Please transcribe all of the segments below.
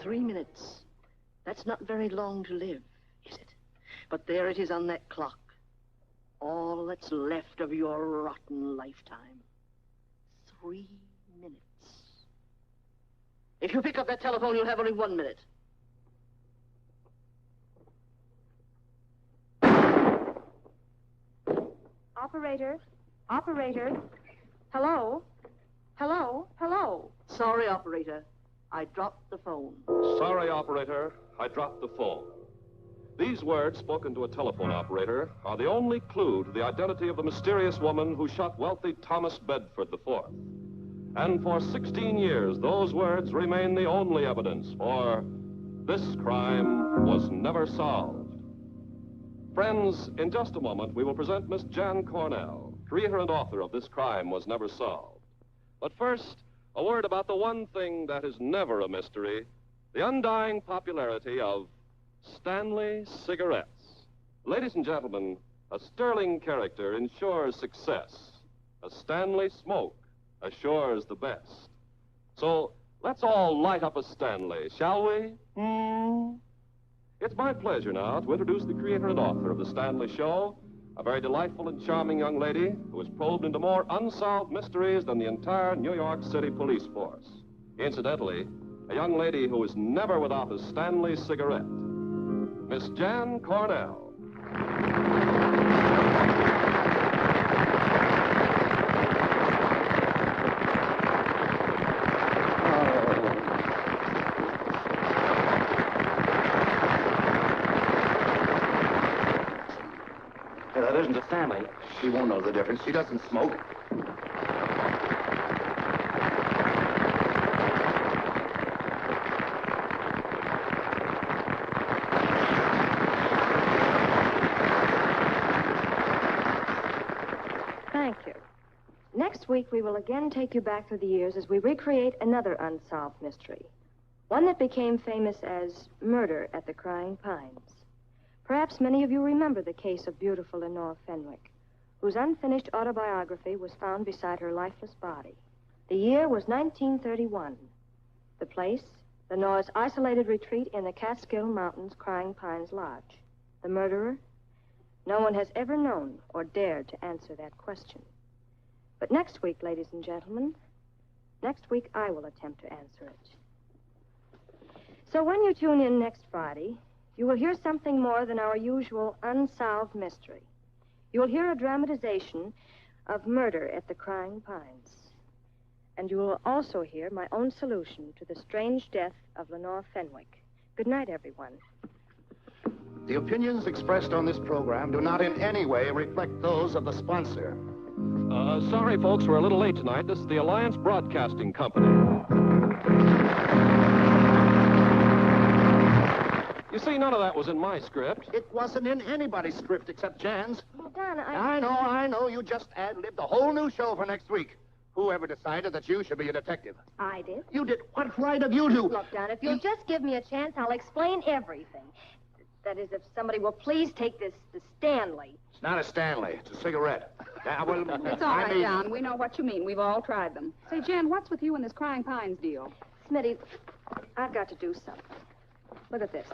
3 minutes. That's not very long to live, is it? But there it is on that clock. All that's left of your rotten lifetime. 3 minutes. If you pick up that telephone, you'll have only 1 minute. Operator? Operator? Hello? Hello? Hello? Sorry, operator. I dropped the phone. Sorry, operator. I dropped the phone. These words, spoken to a telephone operator, are the only clue to the identity of the mysterious woman who shot wealthy Thomas Bedford IV. And for 16 years, those words remain the only evidence, for this crime was never solved. Friends, in just a moment, we will present Miss Jan Cornell, creator and author of This Crime Was Never Solved. But first, a word about the one thing that is never a mystery, the undying popularity of Stanley cigarettes. Ladies and gentlemen, a sterling character ensures success. A Stanley smoke assures the best. So let's all light up a Stanley, shall we? It's my pleasure now to introduce the creator and author of The Stanley Show, a very delightful and charming young lady who has probed into more unsolved mysteries than the entire New York City police force. Incidentally, a young lady who is never without a Stanley cigarette. Miss Jan Cornell. That isn't a Stanley. She won't know the difference. She doesn't smoke. Thank you. Next week, we will again take you back through the years as we recreate another unsolved mystery. One that became famous as Murder at the Crying Pines. Perhaps many of you remember the case of beautiful Lenore Fenwick, whose unfinished autobiography was found beside her lifeless body. The year was 1931. The place, Lenore's isolated retreat in the Catskill Mountains Crying Pines Lodge. The murderer? No one has ever known or dared to answer that question. But next week, ladies and gentlemen, next week I will attempt to answer it. So when you tune in next Friday, you will hear something more than our usual unsolved mystery. You will hear a dramatization of Murder at the Crying Pines. And you will also hear my own solution to the strange death of Lenore Fenwick. Good night, everyone. The opinions expressed on this program do not in any way reflect those of the sponsor. Sorry, folks, we're a little late tonight. This is the Alliance Broadcasting Company. You see, none of that was in my script. It wasn't in anybody's script except Jan's. Oh, Donna, I know. You just ad-libbed a whole new show for next week. Whoever decided that you should be a detective? I did. You did? What right have you to? Look, Donna, if you'll just give me a chance, I'll explain everything. That is, if somebody will please take this Stanley. It's not a Stanley. It's a cigarette. Well, It's all right, Don. We know what you mean. We've all tried them. Say, Jen, what's with you and this Crying Pines deal? Smitty, I've got to do something. Look at this.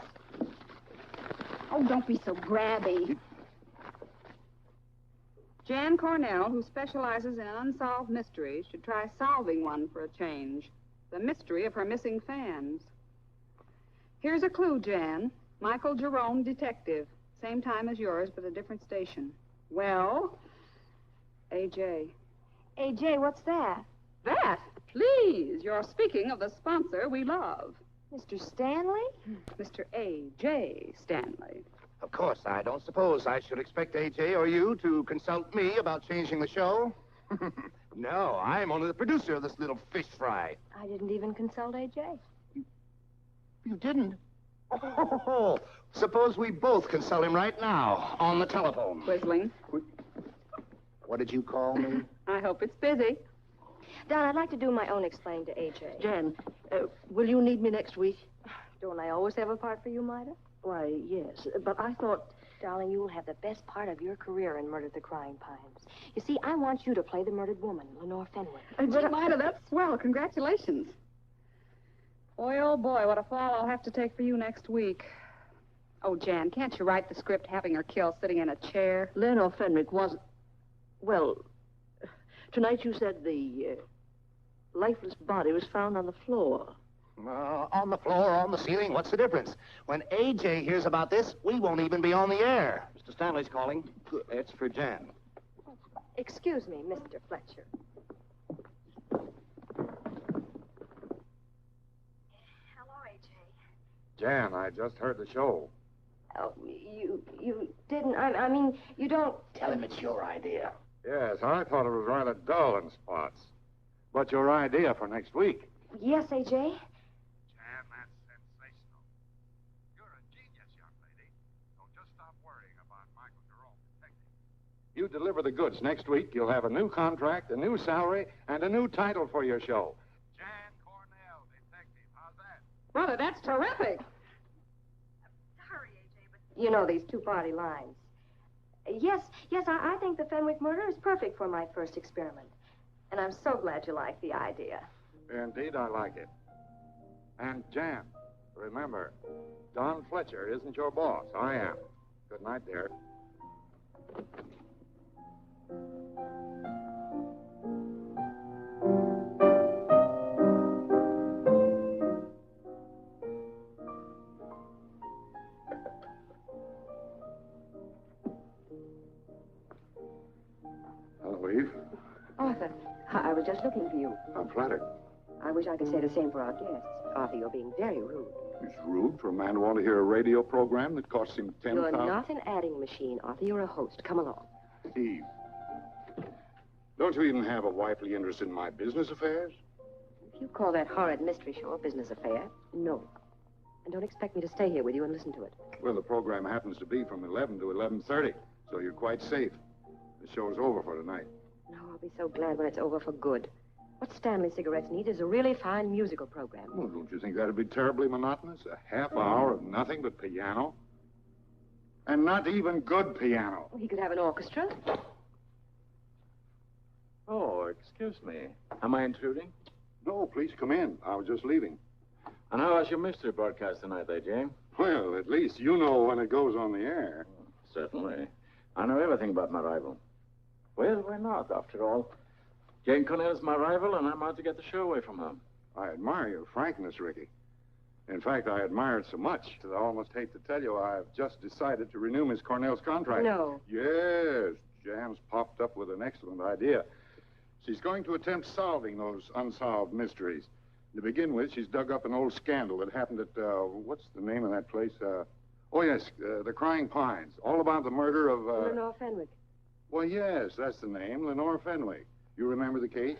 Oh, don't be so grabby. Jan Cornell, who specializes in unsolved mysteries, should try solving one for a change. The mystery of her missing fans. Here's a clue, Jan. Michael Jerome, detective. Same time as yours, but a different station. Well, A.J. A.J., what's that? That? Please, you're speaking of the sponsor we love. Mr. Stanley? Mr. A.J. Stanley. Of course, I don't suppose I should expect A.J. or you to consult me about changing the show. No, I'm only the producer of this little fish fry. I didn't even consult A.J. You didn't? Oh, suppose we both consult him right now on the telephone. Whistling. What did you call me? I hope it's busy. Don, I'd like to do my own explain to A.J. Jan, will you need me next week? Don't I always have a part for you, Mida? Why, yes, but I thought... Darling, you will have the best part of your career in Murder at the Crying Pines. You see, I want you to play the murdered woman, Lenore Fenwick. Gee, Mida, that's swell. Congratulations. Boy, oh boy, what a fall I'll have to take for you next week. Oh, Jan, can't you write the script having her killed sitting in a chair? Lenore Fenwick wasn't... Well, tonight you said the lifeless body was found on the floor. On the floor, on the ceiling, what's the difference? When AJ hears about this, we won't even be on the air. Mr. Stanley's calling. It's for Jan. Excuse me, Mr. Fletcher. Hello, AJ. Jan, I just heard the show. Oh, you didn't... I mean, you don't... Tell him it's your idea. Yes, I thought it was rather dull in spots. But your idea for next week. Yes, AJ? Jan, that's sensational. You're a genius, young lady. So just stop worrying about Michael Jerome, detective. You deliver the goods next week, you'll have a new contract, a new salary, and a new title for your show. Jan Cornell, detective. How's that? Brother, that's terrific. Sorry, AJ, but... You know these two-party lines. Yes, I think the Fenwick murder is perfect for my first experiment. And I'm so glad you like the idea. Indeed, I like it. And Jan, remember, Don Fletcher isn't your boss. I am. Good night, dear. Hello, Eve. Arthur, I was just looking for you. I'm flattered. I wish I could say the same for our guests. Arthur, you're being very rude. It's rude for a man to want to hear a radio program that costs him You're $10,000. not an adding machine, Arthur. You're a host. Come along. Eve, don't you even have a wifely interest in my business affairs? If you call that horrid mystery show a business affair, no. And don't expect me to stay here with you and listen to it. Well, the program happens to be from 11 to 11:30, so you're quite safe. The show's over for tonight. No, I'll be so glad when it's over for good. What Stanley Cigarettes need is a really fine musical program. Well, don't you think that'd be terribly monotonous? A half hour of nothing but piano? And not even good piano. He could have an orchestra. Oh, excuse me. Am I intruding? No, please come in. I was just leaving. And how was your mystery broadcast tonight, AJ? Well, at least you know when it goes on the air. Certainly. I know everything about my rival. Well, why not, after all? Jane Cornell's my rival, and I'm out to get the show away from her. I admire your frankness, Ricky. In fact, I admire it so much that I almost hate to tell you I've just decided to renew Miss Cornell's contract. No. Yes. Jan's popped up with an excellent idea. She's going to attempt solving those unsolved mysteries. To begin with, she's dug up an old scandal that happened at, what's the name of that place? The Crying Pines. All about the murder of, Lenore Fenwick. Well, yes, that's the name, Lenore Fenwick. You remember the case?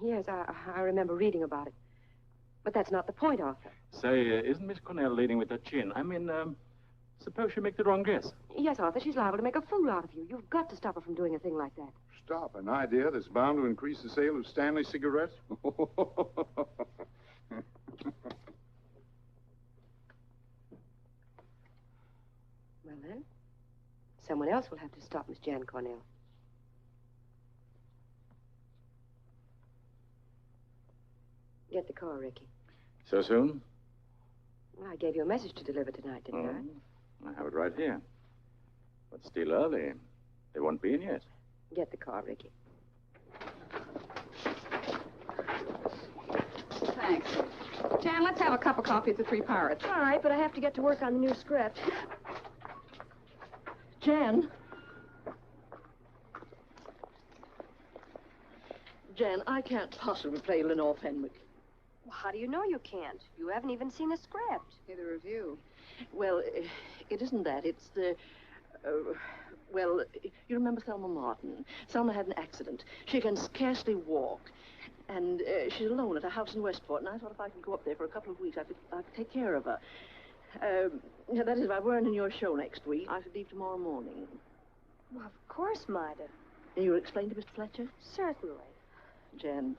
Yes, I remember reading about it. But that's not the point, Arthur. Say, isn't Miss Cornell leading with her chin? I mean, suppose she make the wrong guess. Yes, Arthur, she's liable to make a fool out of you. You've got to stop her from doing a thing like that. Stop an idea that's bound to increase the sale of Stanley cigarettes? Well, then, someone else will have to stop Miss Jan Cornell. Get the car, Ricky. So soon? Well, I gave you a message to deliver tonight, didn't I have it right here. But still early. They won't be in yet. Get the car, Ricky. Thanks. Jan, let's have a cup of coffee at the Three Pirates. All right, but I have to get to work on the new script. Jan, I can't possibly play Lenore Fenwick. Well, how do you know you can't? You haven't even seen the script. Neither of you. Well, it isn't that. It's the... well, you remember Thelma Martin? Thelma had an accident. She can scarcely walk. And she's alone at a house in Westport. And I thought if I could go up there for a couple of weeks, I could take care of her. That is, if I weren't in your show next week, I could leave tomorrow morning. Well, of course, Mida. And you'll explain to Mr. Fletcher? Certainly. Jan,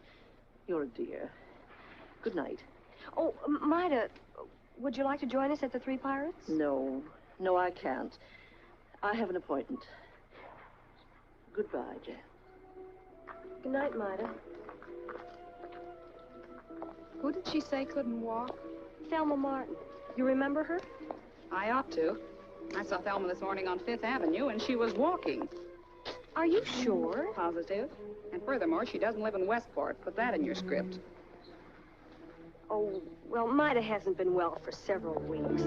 you're a dear. Good night. Oh, Mida, would you like to join us at the Three Pirates? No, I can't. I have an appointment. Goodbye, Jan. Good night, Mida. Who did she say couldn't walk? Thelma Martin. You remember her? I ought to. I saw Thelma this morning on Fifth Avenue, and she was walking. Are you sure? Positive. And furthermore, she doesn't live in Westport. Put that in your script. Oh, well, Mida hasn't been well for several weeks.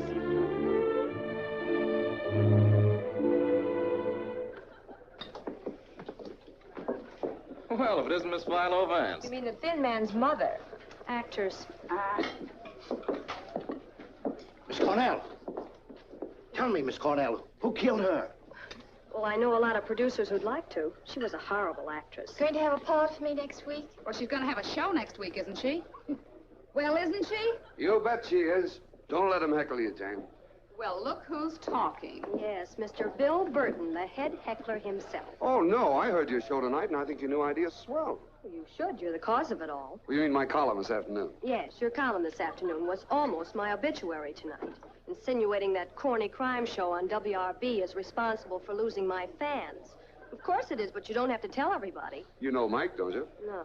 Well, if it isn't Miss Philo Vance. You mean the thin man's mother? Actors. Miss Cornell. Tell me, Miss Cornell, who killed her? Well, I know a lot of producers who'd like to. She was a horrible actress. Going to have a part for me next week? Well, she's going to have a show next week, isn't she? Well, isn't she? You bet she is. Don't let him heckle you, Jane. Well, look who's talking. Yes, Mr. Bill Burton, the head heckler himself. Oh, no, I heard your show tonight, and I think your new idea's swell. Well, you should. You're the cause of it all. Well, you mean my column this afternoon? Yes, your column this afternoon was almost my obituary tonight, insinuating that corny crime show on WRB is responsible for losing my fans. Of course it is, but you don't have to tell everybody. You know Mike, don't you? No.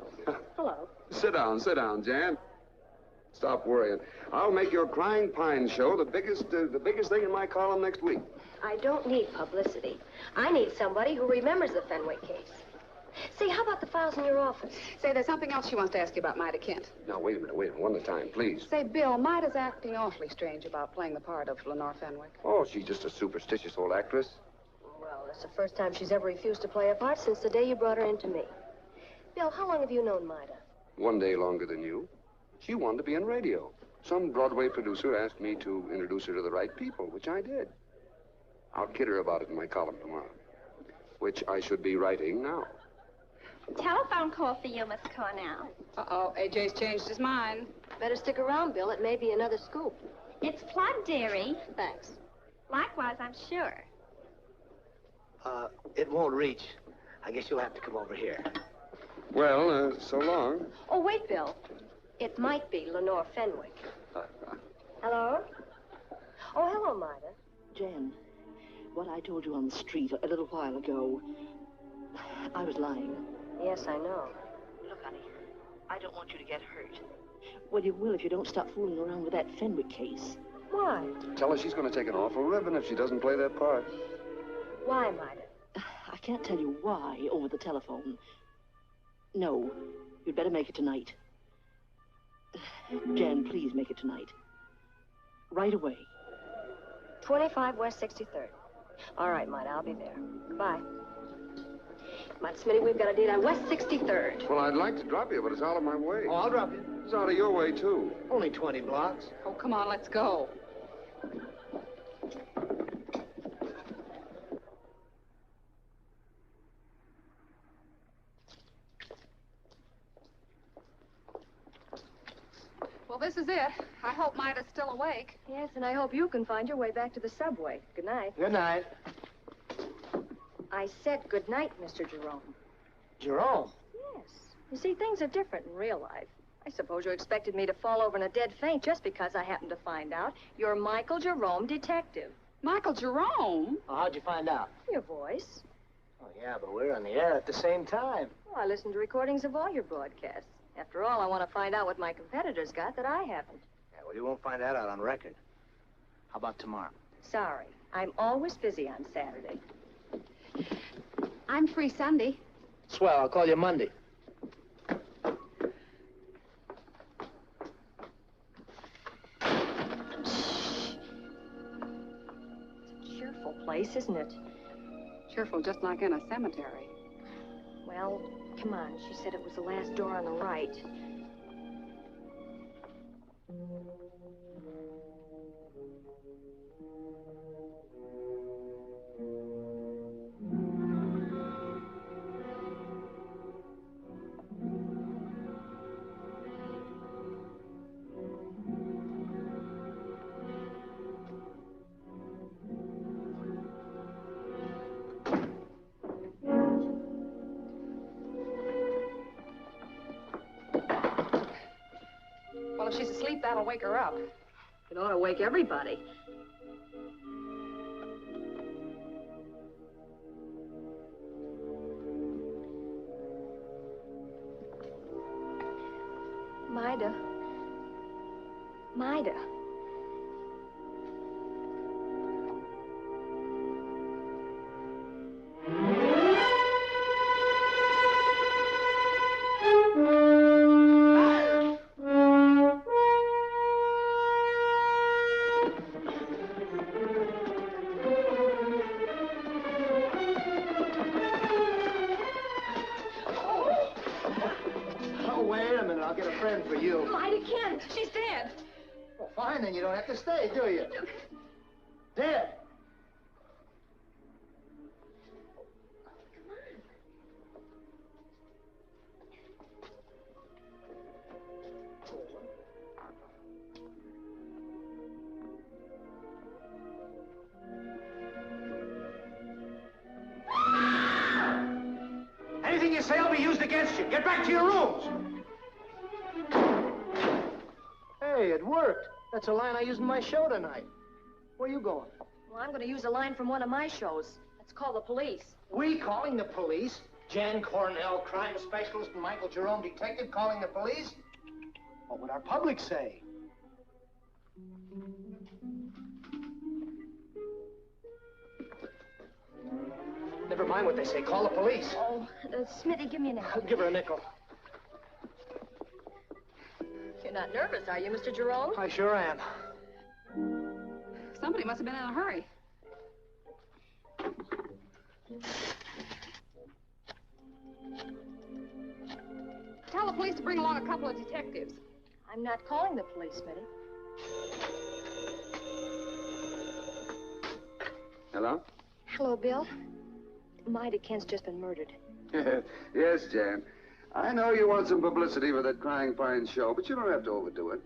Hello. Sit down, Jan. Stop worrying. I'll make your Crying Pine show the biggest thing in my column next week. I don't need publicity. I need somebody who remembers the Fenwick case. Say, how about the files in your office? Say, there's something else she wants to ask you about Mida Kent. Now, wait a minute. One at a time, please. Say, Bill, Mida's acting awfully strange about playing the part of Lenore Fenwick. Oh, she's just a superstitious old actress. Well, it's the first time she's ever refused to play a part since the day you brought her into me. Bill, how long have you known Mida? One day longer than you. She wanted to be in radio. Some Broadway producer asked me to introduce her to the right people, which I did. I'll kid her about it in my column tomorrow, which I should be writing now. Telephone call for you, Miss Cornell. Uh-oh, AJ's changed his mind. Better stick around, Bill. It may be another scoop. It's plug, dearie. Thanks. Likewise, I'm sure. It won't reach. I guess you'll have to come over here. Well, so long. Oh, wait, Bill. It might be Lenore Fenwick. Hello? Oh, hello, Mida. Jan, what I told you on the street a little while ago, I was lying. Yes, I know. Look, honey, I don't want you to get hurt. Well, you will if you don't stop fooling around with that Fenwick case. Why? Tell her she's going to take an awful ribbon if she doesn't play that part. Why, Mida? I can't tell you why over the telephone. No, you'd better make it tonight. Jan, please make it tonight. Right away. 25 West 63rd. All right, Mida, I'll be there. Goodbye. Mida Smitty, we've got a date on West 63rd. Well, I'd like to drop you, but it's out of my way. Oh, I'll drop you. It's out of your way, too. Only 20 blocks. Oh, come on, let's go. Well, this is it. I hope Mida's still awake. Yes, and I hope you can find your way back to the subway. Good night. Good night. I said good night, Mr. Jerome. Jerome? Yes. You see, things are different in real life. I suppose you expected me to fall over in a dead faint just because I happened to find out you're Michael Jerome, detective. Michael Jerome? Oh, how'd you find out? Your voice. Oh, yeah, but we're on the air at the same time. Oh, I listened to recordings of all your broadcasts. After all, I want to find out what my competitors got that I haven't. Yeah, well, you won't find that out on record. How about tomorrow? Sorry. I'm always busy on Saturday. I'm free Sunday. Swell, I'll call you Monday. Cheerful place, isn't it? Cheerful, just like in a cemetery. Well, come on. She said it was the last door on the right. Well, if she's asleep, that'll wake her up. It ought to wake everybody. Mida, Mida. Oh, wait a minute. I'll get a friend for you. Mida Kent, she's dead. Well, fine, then you don't have to stay, do you? Dead. Anything you say will be used against you. Get back to your rooms. Hey, it worked. That's a line I used in my show tonight. Where you going? Well, I'm going to use a line from one of my shows. Let's call the police. We calling the police? Jan Cornell, crime specialist, and Michael Jerome, detective, calling the police? What would our public say? Never mind what they say. Call the police. Oh, Smitty, give me a nickel. I'll give her a nickel. You're not nervous, are you, Mr. Jerome? I sure am. Somebody must have been in a hurry. Tell the police to bring along a couple of detectives. I'm not calling the police, Smitty. Hello? Hello, Bill. Mida Kent's just been murdered. Yes, Jan. I know you want some publicity for that Crying Pine show, but you don't have to overdo it.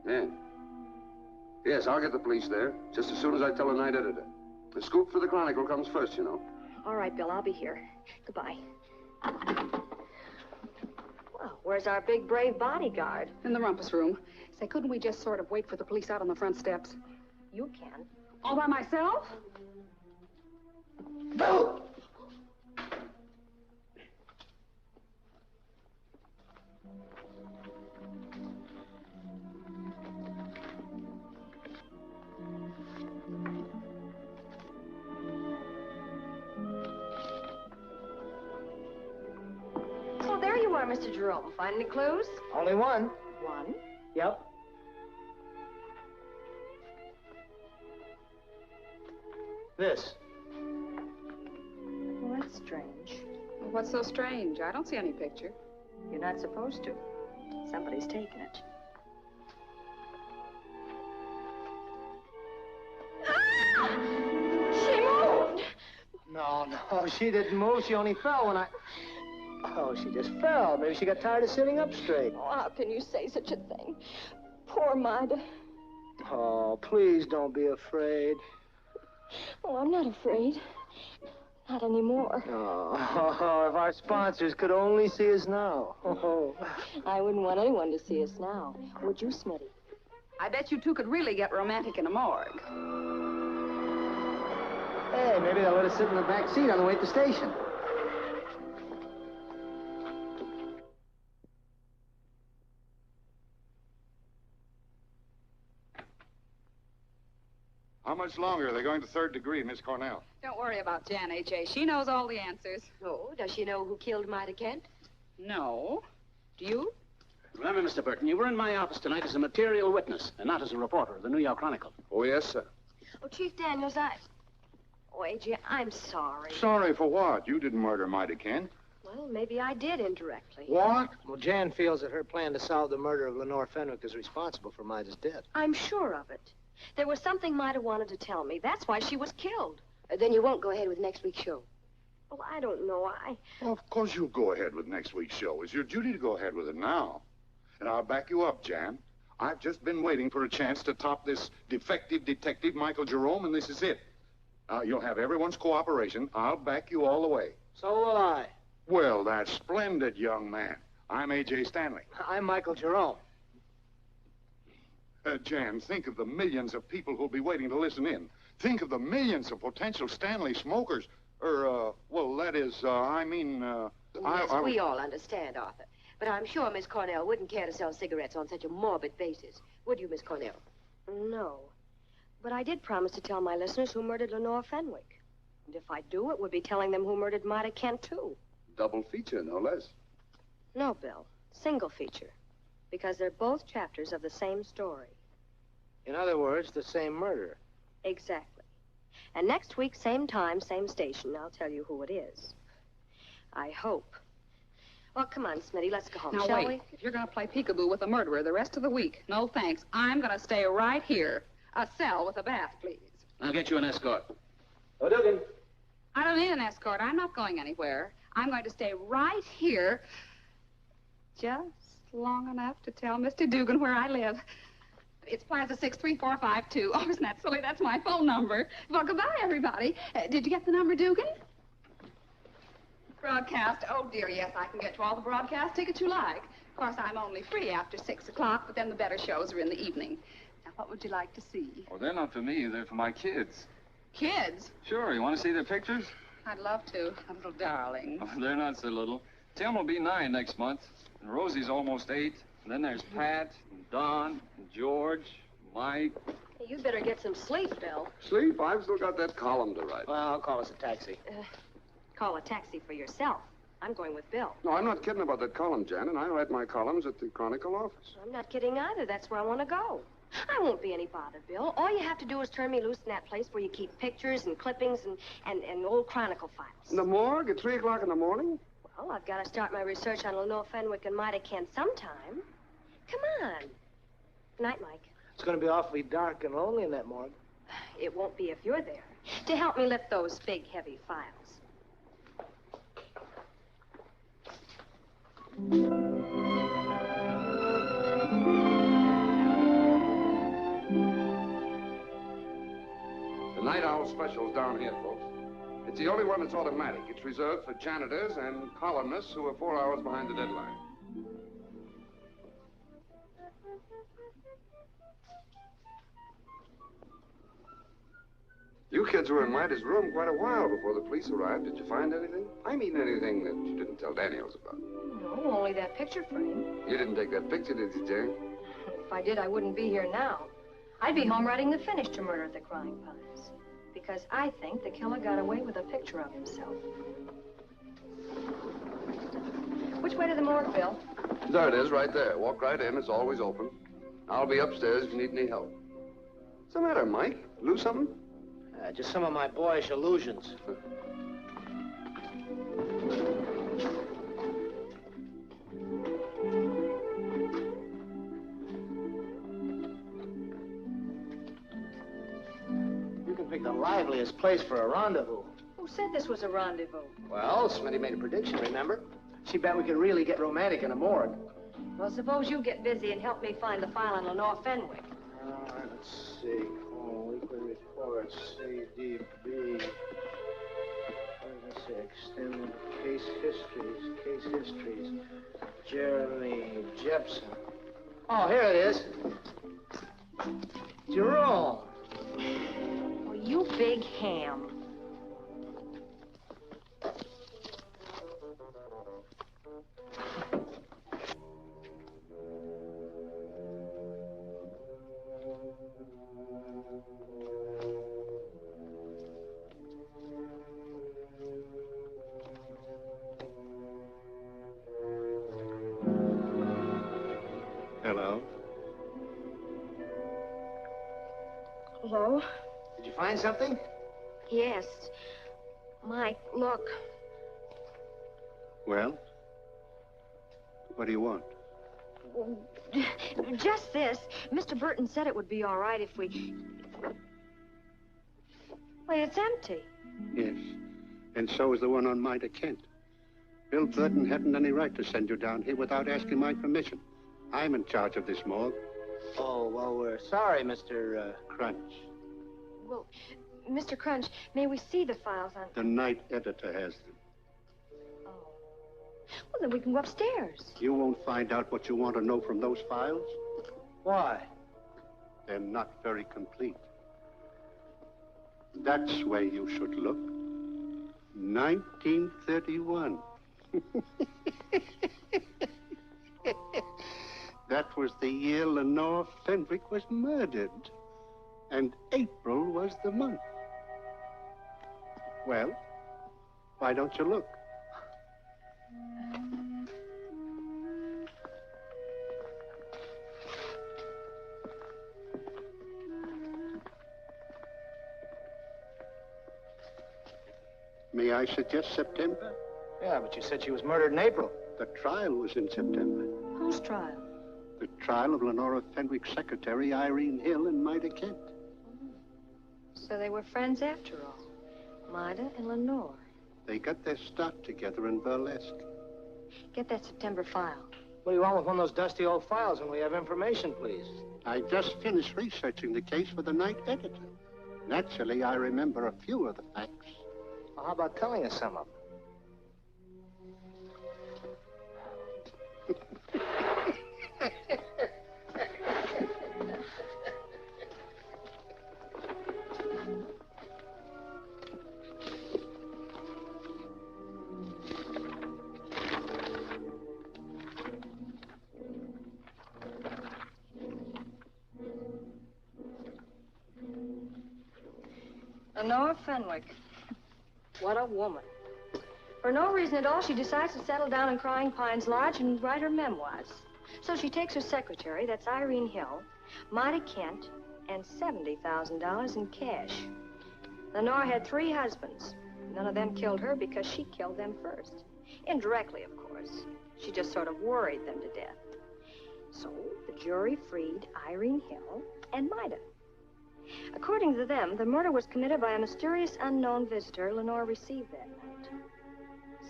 Yeah. Yes, I'll get the police there, just as soon as I tell the night editor. The scoop for the Chronicle comes first, you know. All right, Bill, I'll be here. Goodbye. Well, where's our big, brave bodyguard? In the rumpus room. Say, couldn't we just sort of wait for the police out on the front steps? You can. All by myself? Bill! Oh, there you are, Mr. Jerome. Find any clues? Only one. One. Yep. This. Well, that's strange. Well, what's so strange? I don't see any picture. You're not supposed to. Somebody's taken it. Ah! She moved! No, she didn't move. She only fell when I... Oh, she just fell. Maybe she got tired of sitting up straight. Oh, how can you say such a thing? Poor Mida. Oh, please don't be afraid. Oh, I'm not afraid. Not anymore. Oh, if our sponsors could only see us now. Oh. I wouldn't want anyone to see us now. Would you, Smitty? I bet you two could really get romantic in a morgue. Hey, maybe they'll let us sit in the back seat on the way to the station. How much longer are they going to third degree, Miss Cornell? Don't worry about Jan, H.A. She knows all the answers. Oh, does she know who killed Mida Kent? No. Do you? Remember, Mr. Burton, you were in my office tonight as a material witness and not as a reporter of the New York Chronicle. Oh, yes, sir. Oh, Chief Daniels, Oh, A.J., I'm sorry. Sorry for what? You didn't murder Mida Kent. Well, maybe I did indirectly. What? Well, Jan feels that her plan to solve the murder of Lenore Fenwick is responsible for Mida's death. I'm sure of it. There was something Mida wanted to tell me. That's why she was killed. Then you won't go ahead with next week's show. Well, I don't know. Well, of course you'll go ahead with next week's show. It's your duty to go ahead with it now. And I'll back you up, Jan. I've just been waiting for a chance to top this defective detective, Michael Jerome, and this is it. You'll have everyone's cooperation. I'll back you all the way. So will I. Well, that's splendid, young man. I'm A.J. Stanley. I'm Michael Jerome. Jan, think of the millions of people who'll be waiting to listen in. Think of the millions of potential Stanley smokers. Well, that is, I mean, Yes, we all understand, Arthur. But I'm sure Miss Cornell wouldn't care to sell cigarettes on such a morbid basis. Would you, Miss Cornell? No. But I did promise to tell my listeners who murdered Lenore Fenwick. And if I do, it would be telling them who murdered Marta Kent, too. Double feature, no less. No, Bill. Single feature. Because they're both chapters of the same story. In other words, the same murderer. Exactly. And next week, same time, same station, I'll tell you who it is. I hope. Well, come on, Smitty, let's go home, Now, shall wait. If you're going to play peekaboo with a murderer the rest of the week, no thanks. I'm going to stay right here. A cell with a bath, please. I'll get you an escort. Oh, Dugan. I don't need an escort. I'm not going anywhere. I'm going to stay right here just long enough to tell Mr. Dugan where I live. It's Plaza 63452. Oh, isn't that silly? That's my phone number. Well, goodbye, everybody. Did you get the number, Dugan? Broadcast. Oh, dear, yes, I can get you all the broadcast tickets you like. Of course, I'm only free after 6 o'clock, but then the better shows are in the evening. Now, what would you like to see? Oh, they're not for me. They're for my kids. Kids? Sure. You want to see their pictures? I'd love to. A little darling. Oh, they're not so little. Tim will be 9 next month, and Rosie's almost 8. And then there's Pat, and Don, and George, Mike. Hey, you'd better get some sleep, Bill. Sleep? I've still got that column to write. Well, I'll call us a taxi. Call a taxi for yourself. I'm going with Bill. No, I'm not kidding about that column, Jan, and I write my columns at the Chronicle office. I'm not kidding either. That's where I want to go. I won't be any bother, Bill. All you have to do is turn me loose in that place where you keep pictures and clippings and old Chronicle files. In the morgue at 3 o'clock in the morning? Well, I've got to start my research on Lenore Fenwick and Marta Kent sometime. Come on. Good night, Mike. It's going to be awfully dark and lonely in that morgue. It won't be if you're there to help me lift those big, heavy files. The night owl special's down here, folks. It's the only one that's automatic. It's reserved for janitors and columnists who are 4 hours behind the deadline. You kids were in Midas' room quite a while before the police arrived. Did you find anything? I mean anything that you didn't tell Daniels about. No, only that picture frame. You didn't take that picture, did you, Jane? If I did, I wouldn't be here now. I'd be home writing the finish to Murder at the Crying Pines. Because I think the killer got away with a picture of himself. Which way to the morgue, Bill? There it is, right there. Walk right in. It's always open. I'll be upstairs if you need any help. What's the matter, Mike? Lose something? Just some of my boyish illusions. You can pick the liveliest place for a rendezvous. Who said this was a rendezvous? Well, Smitty made a prediction, remember? She bet we could really get romantic in a morgue. Well, suppose you get busy and help me find the file on Lenore Fenwick. All right, let's see. Weekly reports, CDB. Let's see, extended case histories. Jeremy Jepson. Oh, here it is. Jerome. Oh, you big ham. Hello? Hello? Did you find something? Yes. Mike, look. Well? What do you want? Just this. Mr. Burton said it would be all right if we... Wait, it's empty. Yes. And so is the one on Marta Kent. Bill Burton hadn't any right to send you down here without asking my permission. I'm in charge of this morgue. Oh, well, we're sorry, Mr. Crunch. Well, Mr. Crunch, may we see the files on... The night editor has them. Oh. Well, then we can go upstairs. You won't find out what you want to know from those files. Why? They're not very complete. That's where you should look. 1931. That was the year Lenore Fenwick was murdered. And April was the month. Well, why don't you look? May I suggest September? Yeah, but you said she was murdered in April. The trial was in September. Whose trial? The trial of Lenora Fenwick's secretary, Irene Hill, and Mida Kent. So they were friends after all. Mida and Lenore. They got their start together in burlesque. Get that September file. What do you want with one of those dusty old files when we have information, please? I just finished researching the case for the night editor. Naturally, I remember a few of the facts. Well, how about telling us some of them? Lenore Fenwick. What a woman. For no reason at all, she decides to settle down in Crying Pines Lodge and write her memoirs. So she takes her secretary, that's Irene Hill, Mida Kent, and $70,000 in cash. Lenore had 3 husbands. None of them killed her because she killed them first. Indirectly, of course. She just sort of worried them to death. So the jury freed Irene Hill and Mida. According to them, the murder was committed by a mysterious unknown visitor Lenore received that night.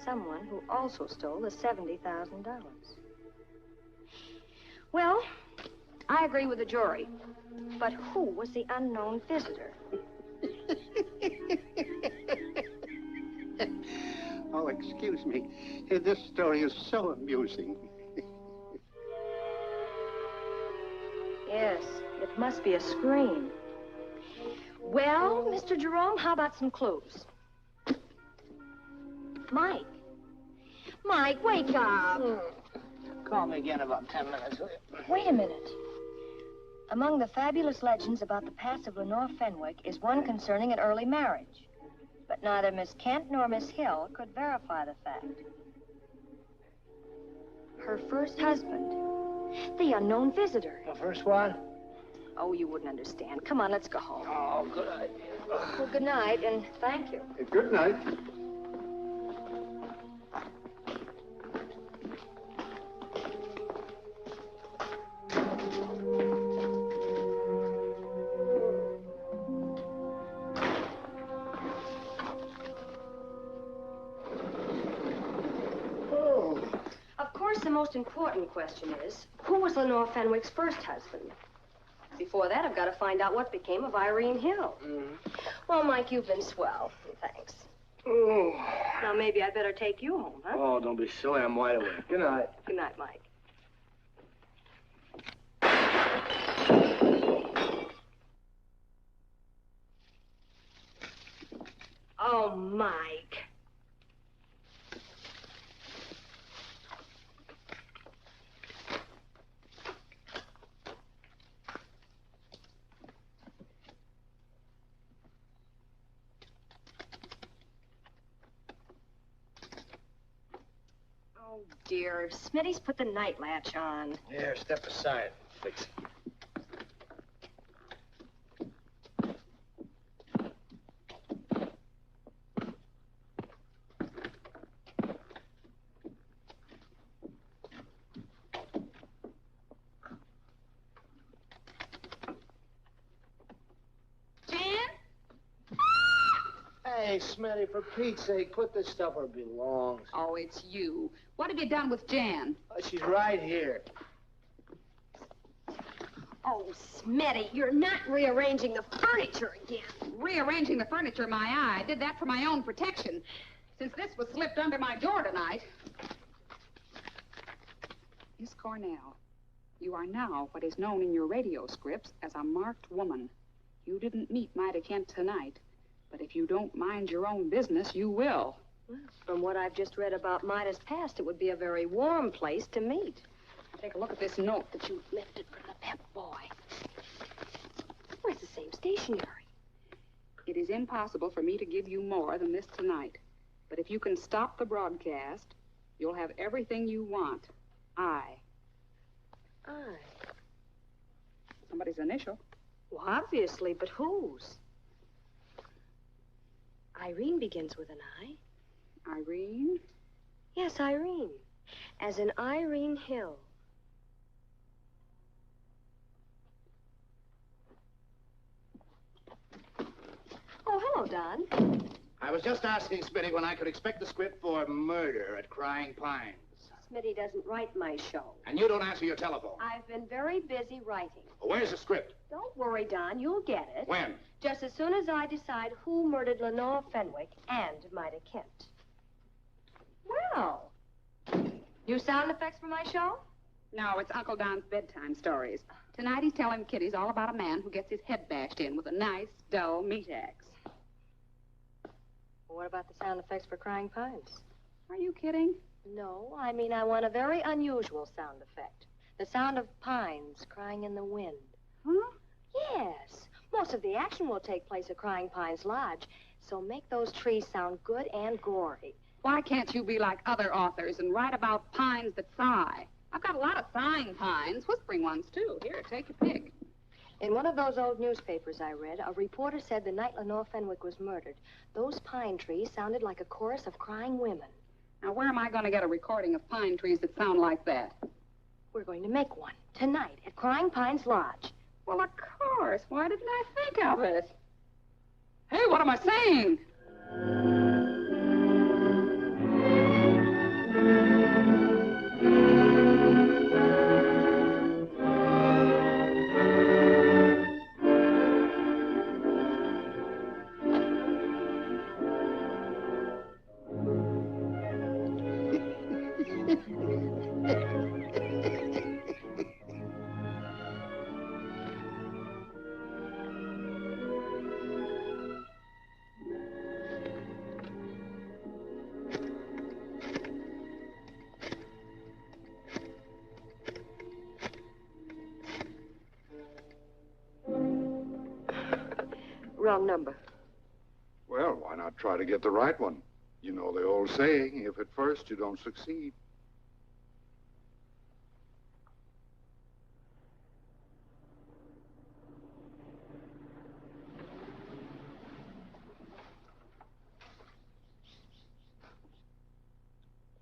Someone who also stole the $70,000. Well, I agree with the jury. But who was the unknown visitor? Oh, excuse me. This story is so amusing. Yes, it must be a scream. Well, Mr. Jerome, how about some clues? Mike. Mike, wake up. Call me again in about 10 minutes, will you? Wait a minute. Among the fabulous legends about the past of Lenore Fenwick is one concerning an early marriage. But neither Miss Kent nor Miss Hill could verify the fact. Her first husband, the unknown visitor. The first one? Oh, you wouldn't understand. Come on, let's go home. Oh, good idea. Well, good night, and thank you. Good night. Of course, the most important question is, who was Lenore Fenwick's first husband? Before that, I've got to find out what became of Irene Hill. Well, Mike, you've been swell. Thanks. Oh. Now, maybe I'd better take you home, huh? Oh, don't be silly. I'm wide awake. Good night. Good night, Mike. Oh, Mike. Oh, dear. Smitty's put the night latch on. Here, step aside. Fix it. Hey, Smitty, for Pete's sake, put this stuff where it belongs. Oh, it's you. What have you done with Jan? She's right here. Oh, Smitty, you're not rearranging the furniture again. Rearranging the furniture, my eye. I did that for my own protection. Since this was slipped under my door tonight. Miss Cornell, you are now what is known in your radio scripts as a marked woman. You didn't meet Mida Kent tonight. But if you don't mind your own business, you will. Well, from what I've just read about Mida's past, it would be a very warm place to meet. Take a look at this note that you lifted from the pep boy. Where's the same stationery? It is impossible for me to give you more than this tonight. But if you can stop the broadcast, you'll have everything you want. I. Somebody's initial. Well, obviously, but whose? Irene begins with an I. Irene? Yes, Irene. As in Irene Hill. Oh, hello, Don. I was just asking Smitty when I could expect the script for Murder at Crying Pines. Smitty doesn't write my show. And you don't answer your telephone. I've been very busy writing. Well, where's the script? Don't worry, Don. You'll get it. When? Just as soon as I decide who murdered Lenore Fenwick and Mida Kent. Well, new sound effects for my show? No, it's Uncle Don's bedtime stories. Tonight he's telling kiddies all about a man who gets his head bashed in with a nice, dull meat axe. Well, what about the sound effects for Crying Pines? Are you kidding? No, I mean I want a very unusual sound effect. The sound of pines crying in the wind. Huh? Yes. Most of the action will take place at Crying Pines Lodge, so make those trees sound good and gory. Why can't you be like other authors and write about pines that sigh? I've got a lot of sighing pines, whispering ones, too. Here, take your pick. In one of those old newspapers I read, a reporter said the night Lenore Fenwick was murdered, those pine trees sounded like a chorus of crying women. Now, where am I going to get a recording of pine trees that sound like that? We're going to make one tonight at Crying Pines Lodge. Well, of course. Why didn't I think of it? Hey, what am I saying? Wrong number. Well, why not try to get the right one? You know the old saying, if at first you don't succeed.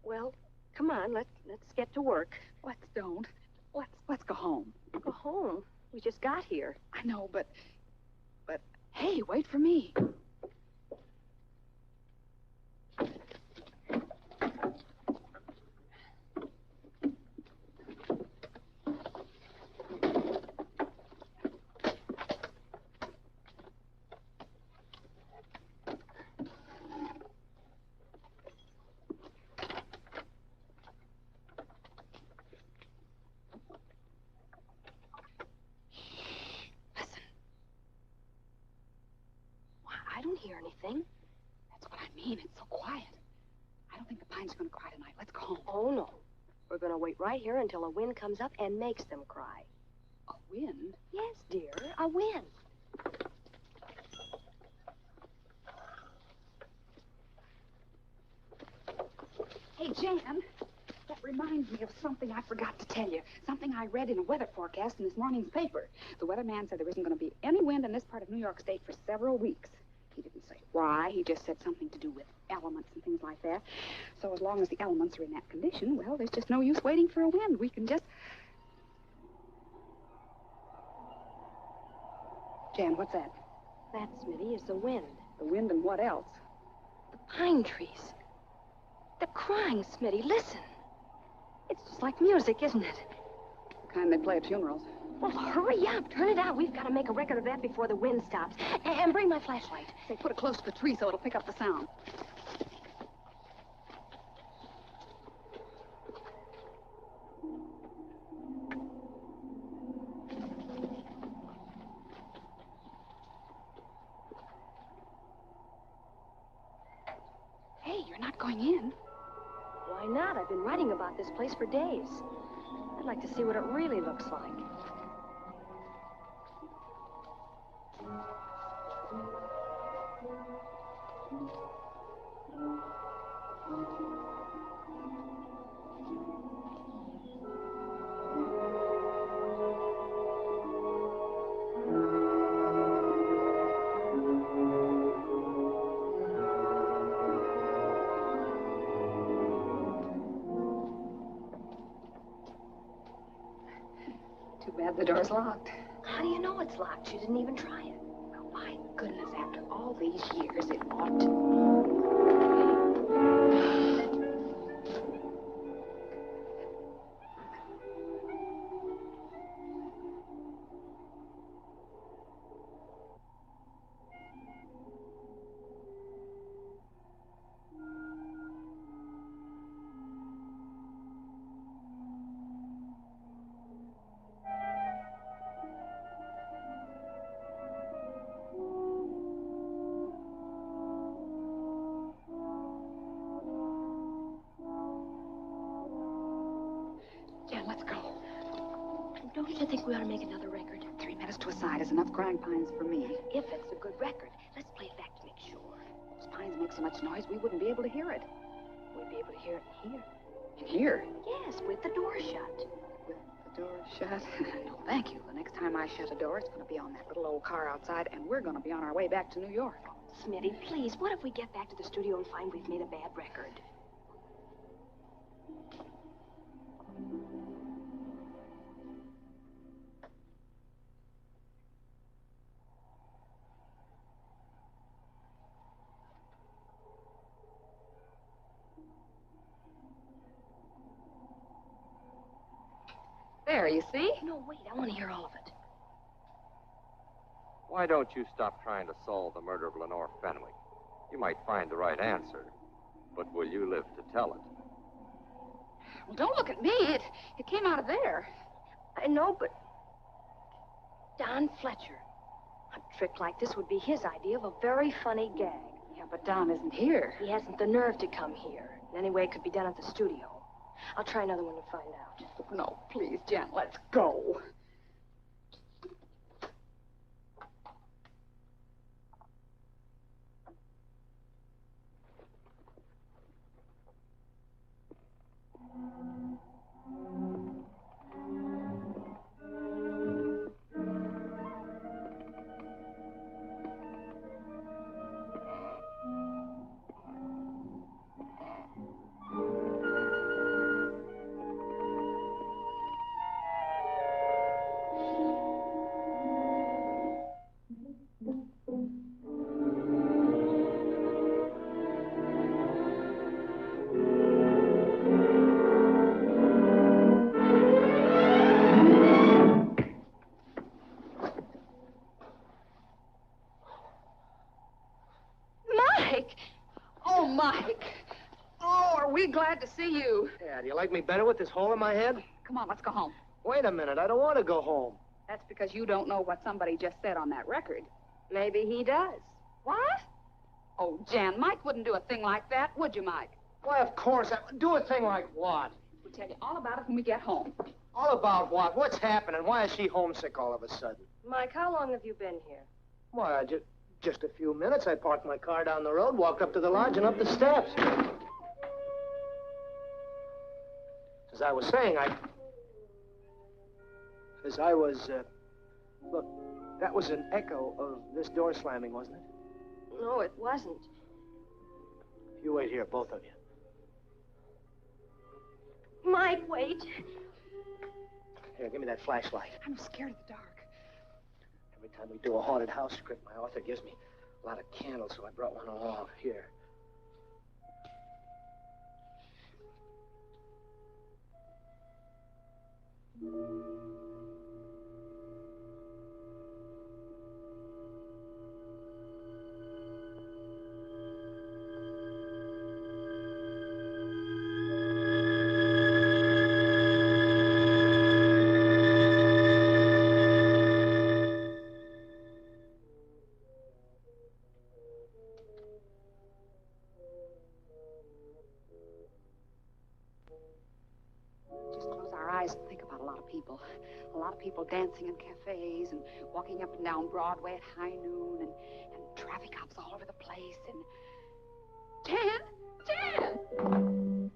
Well, come on, let's get to work. Let's don't. Let's go home. Go home? We just got here. I know, but hey, wait for me. I don't hear anything. That's what I mean. It's so quiet. I don't think the pines are going to cry tonight. Let's go home. Oh, no. We're going to wait right here until a wind comes up and makes them cry. A wind? Yes, dear, a wind. Hey, Jan, that reminds me of something I forgot to tell you. Something I read in a weather forecast in this morning's paper. The weatherman said there isn't going to be any wind in this part of New York State for several weeks. He didn't say why. He just said something to do with elements and things like that. So as long as the elements are in that condition, well, there's just no use waiting for a wind. We can just... Jan, what's that? That, Smitty, is the wind. The wind and what else? The pine trees. They're crying, Smitty. Listen. It's just like music, isn't it? The kind they play at funerals. Well, hurry up. Turn it out. We've got to make a record of that before the wind stops. And bring my flashlight. Say, put it close to the tree so it'll pick up the sound. Hey, you're not going in. Why not? I've been writing about this place for days. I'd like to see what it really looks like. Too bad the door's locked. How do you know it's locked? She didn't even try it. Oh, my goodness, after all these years, it ought to. Jan, let's go. Don't you think we ought to make another record? 3 minutes to a side is enough crying pines for me. If it's a good record, let's play it back to make sure. Those pines make so much noise, we wouldn't be able to hear it. We'd be able to hear it in here. In here? Yes, with the door shut. With the door shut? No, thank you. The next time I shut a door, it's going to be on that little old car outside, and we're going to be on our way back to New York. Smitty, please, what if we get back to the studio and find we've made a bad record? There, you see? No, wait, I want to hear all of it. Why don't you stop trying to solve the murder of Lenore Fenwick? You might find the right answer, but will you live to tell it? Well, don't look at me. It came out of there. I know, but... Don Fletcher. A trick like this would be his idea of a very funny gag. Yeah, but Don isn't here. He hasn't the nerve to come here. And anyway, it could be done at the studio. I'll try another one to find out. No, please, Jan, let's go. Glad to see you. Yeah, do you like me better with this hole in my head? Come on, let's go home. Wait a minute, I don't want to go home. That's because you don't know what somebody just said on that record. Maybe he does. What? Oh, Jan, Mike wouldn't do a thing like that, would you, Mike? Why, of course. Do a thing like what? We'll tell you all about it when we get home. All about what? What's happening? Why is she homesick all of a sudden? Mike, how long have you been here? Why, just a few minutes. I parked my car down the road, walked up to the lodge and up the steps. As I was saying, look, that was an echo of this door slamming, wasn't it? No, it wasn't. You wait here, both of you. Mike, wait. Here, give me that flashlight. I'm scared of the dark. Every time we do a haunted house script, my author gives me a lot of candles, so I brought one along. Here. carnival. A lot of people dancing in cafes and walking up and down Broadway at high noon and traffic cops all over the place and... Jan! Jan!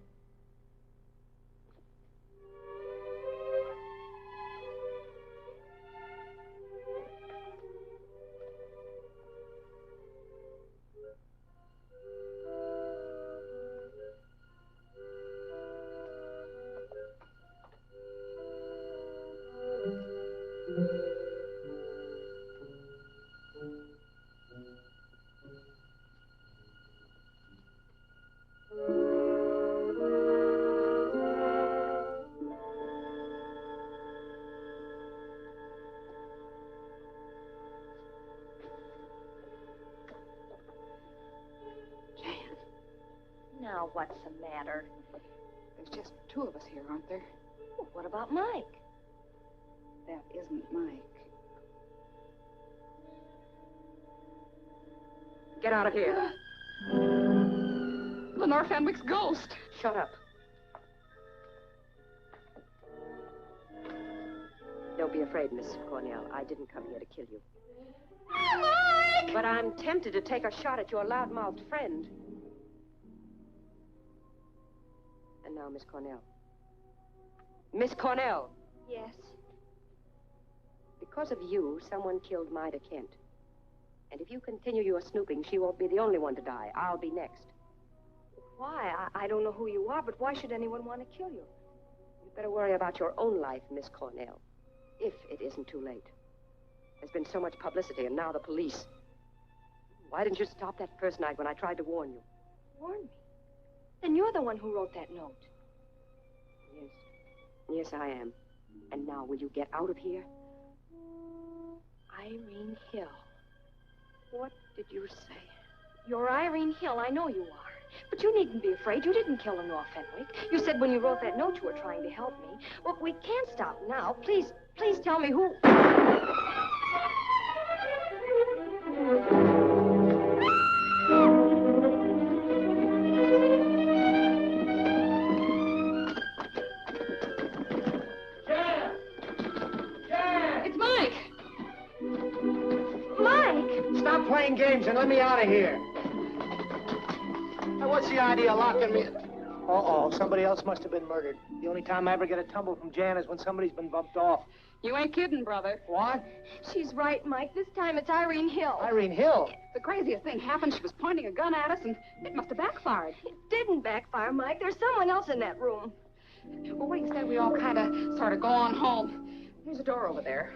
Now, what's the matter? There's just two of us here, aren't there? Well, what about Mike? That isn't Mike. Get out of here. Lenore Fenwick's ghost. Shut up. Don't be afraid, Miss Cornell. I didn't come here to kill you. Mike! But I'm tempted to take a shot at your loudmouthed friend. And now, Miss Cornell. Miss Cornell! Yes? Because of you, someone killed Mida Kent. And if you continue your snooping, she won't be the only one to die. I'll be next. Why? I don't know who you are, but why should anyone want to kill you? You'd better worry about your own life, Miss Cornell. If it isn't too late. There's been so much publicity, and now the police. Why didn't you stop that first night when I tried to warn you? Warn me? Then you're the one who wrote that note. Yes. Yes, I am. And now, will you get out of here? Irene Hill. What did you say? You're Irene Hill. I know you are. But you needn't be afraid. You didn't kill Lenore Fenwick. You said when you wrote that note you were trying to help me. Well, we can't stop now. Please tell me who... Stop playing games and let me out of here. Now, what's the idea of locking me? Uh-oh, somebody else must have been murdered. The only time I ever get a tumble from Jan is when somebody's been bumped off. You ain't kidding, brother. What? She's right, Mike. This time it's Irene Hill. Irene Hill? The craziest thing happened. She was pointing a gun at us, and it must have backfired. It didn't backfire, Mike. There's someone else in that room. Well, what do you say we all sort of go on home? There's a door over there.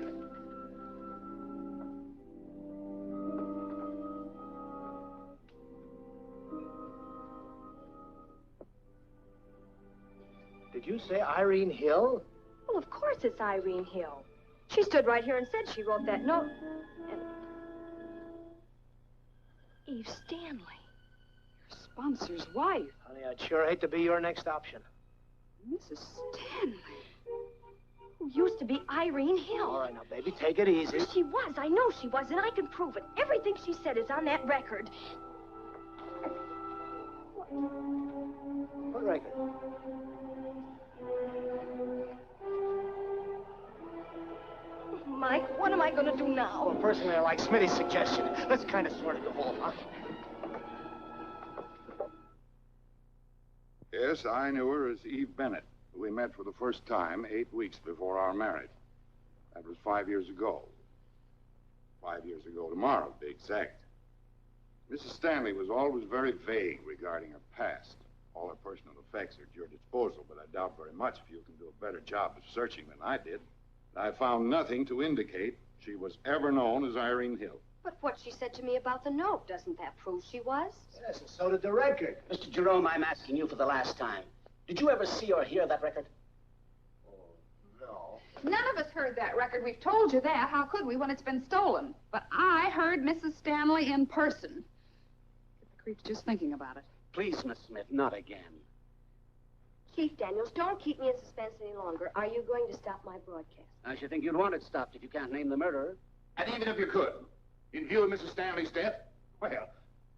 Did you say Irene Hill? Well, of course it's Irene Hill. She stood right here and said she wrote that note. And... Eve Stanley. Your sponsor's wife. Honey, I'd sure hate to be your next option. Mrs. Stanley. Who used to be Irene Hill. All right, now, baby, take it easy. She was. I know she was, and I can prove it. Everything she said is on that record. What record? Mike, what am I going to do now? Well, personally, I like Smitty's suggestion. Let's kind of sort it all, huh? Yes, I knew her as Eve Bennett. We met for the first time 8 weeks before our marriage. That was 5 years ago. 5 years ago tomorrow, to be exact. Mrs. Stanley was always very vague regarding her past. All her personal effects are at your disposal, but I doubt very much if you can do a better job of searching than I did. I found nothing to indicate she was ever known as Irene Hill. But what she said to me about the note, doesn't that prove she was? Yes, and so did the record. Mr. Jerome, I'm asking you for the last time. Did you ever see or hear that record? No. None of us heard that record. We've told you that. How could we when it's been stolen? But I heard Mrs. Stanley in person. Get the creeps just thinking about it. Please, Miss Smith, not again. Chief Daniels, don't keep me in suspense any longer. Are you going to stop my broadcast? I should think you'd want it stopped if you can't name the murderer. And even if you could, in view of Mrs. Stanley's death, well,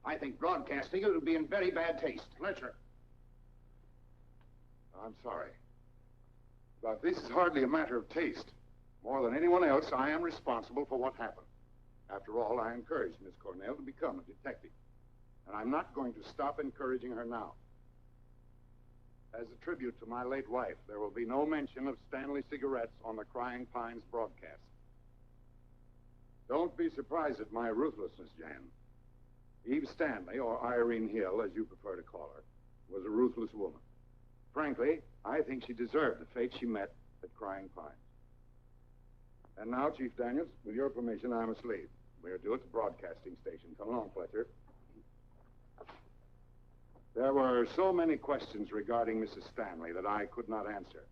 I think broadcasting it would be in very bad taste. Lecture. I'm sorry. But this is hardly a matter of taste. More than anyone else, I am responsible for what happened. After all, I encouraged Miss Cornell to become a detective. And I'm not going to stop encouraging her now. As a tribute to my late wife, there will be no mention of Stanley cigarettes on the Crying Pines broadcast. Don't be surprised at my ruthlessness, Jan. Eve Stanley, or Irene Hill, as you prefer to call her, was a ruthless woman. Frankly, I think she deserved the fate she met at Crying Pines. And now, Chief Daniels, with your permission, I must leave. We are due at the broadcasting station. Come along, Fletcher. There were so many questions regarding Mrs. Stanley that I could not answer.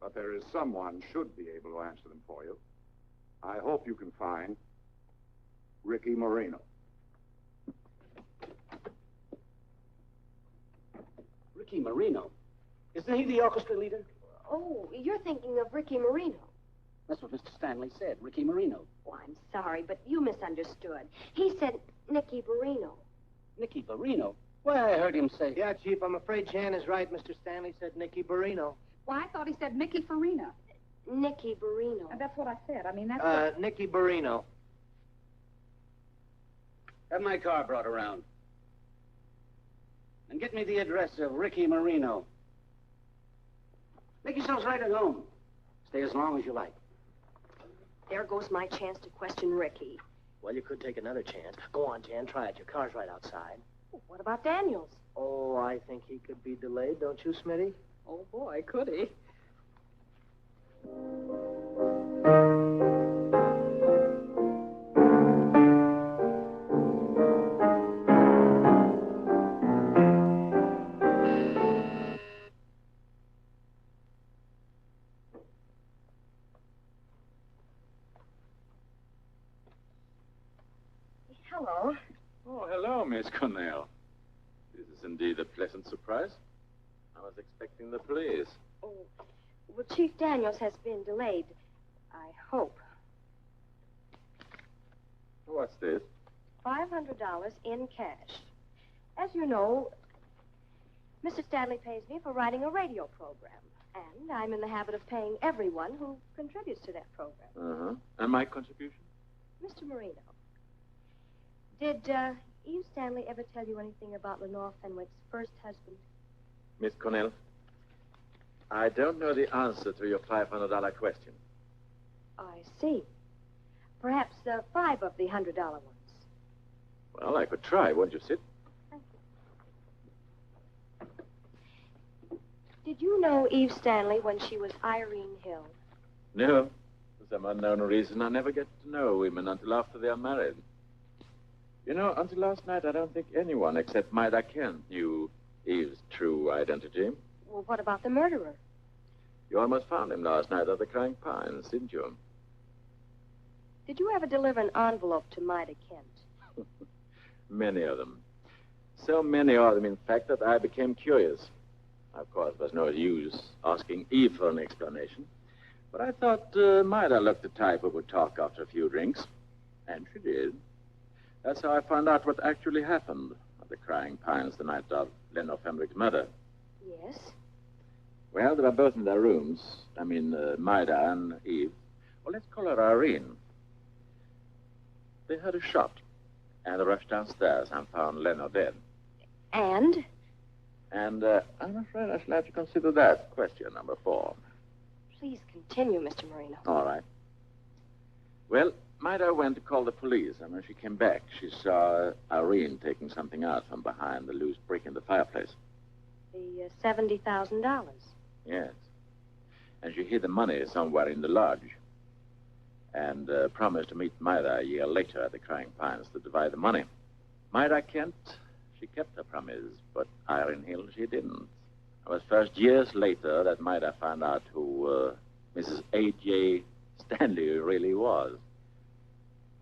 But there is someone should be able to answer them for you. I hope you can find Ricky Marino. Ricky Marino? Isn't he the orchestra leader? Oh, you're thinking of Ricky Marino. That's what Mr. Stanley said, Ricky Marino. Oh, I'm sorry, but you misunderstood. He said Nicky Barino. Nicky Barino? Why, I heard him say... Yeah, Chief, I'm afraid Jan is right. Mr. Stanley said Nicky Barino. Why, I thought he said Mickey Farina. Nicky Barino. That's what I said. I mean, that's... Nicky Barino. Have my car brought around. And get me the address of Ricky Marino. Make yourselves right at home. Stay as long as you like. There goes my chance to question Ricky. Well, you could take another chance. Go on, Jan, try it. Your car's right outside. What about Daniels? Oh, I think he could be delayed, don't you, Smitty? Oh, boy, could he? Hello. Oh, hello, Miss Cornell. This is indeed a pleasant surprise. I was expecting the police. Oh, well, Chief Daniels has been delayed. I hope. What's this? $500 in cash. As you know, Mr. Stanley pays me for writing a radio program. And I'm in the habit of paying everyone who contributes to that program. Uh-huh. And my contribution? Mr. Marino, did Eve Stanley ever tell you anything about Lenore Fenwick's first husband? Miss Cornell, I don't know the answer to your $500 question. I see. Perhaps 5 of the $100 ones. Well, I could try. Won't you sit? Thank you. Did you know Eve Stanley when she was Irene Hill? No. For some unknown reason, I never get to know women until after they are married. You know, until last night, I don't think anyone except Maida Kent knew Eve's true identity. Well, what about the murderer? You almost found him last night at the Crying Pines, didn't you? Did you ever deliver an envelope to Maida Kent? Many of them. So many of them, in fact, that I became curious. Of course, there was no use asking Eve for an explanation. But I thought Maida looked the type who would talk after a few drinks. And she did. That's how I found out what actually happened at the Crying Pines the night of Lenore Fenwick's murder. Yes? Well, they were both in their rooms. I mean, Maida and Eve. Well, let's call her Irene. They heard a shot, and they rushed downstairs and found Lenore dead. And? And I'm afraid I shall have to consider that question number 4. Please continue, Mr. Marino. All right. Well, Maida went to call the police, and when she came back, she saw Irene taking something out from behind the loose brick in the fireplace. The $70,000. Yes. And she hid the money somewhere in the lodge and promised to meet Maida a year later at the Crying Pines to divide the money. Maida Kent, she kept her promise, but Irene Hill, she didn't. It was first years later that Maida found out who Mrs. A.J. Stanley really was.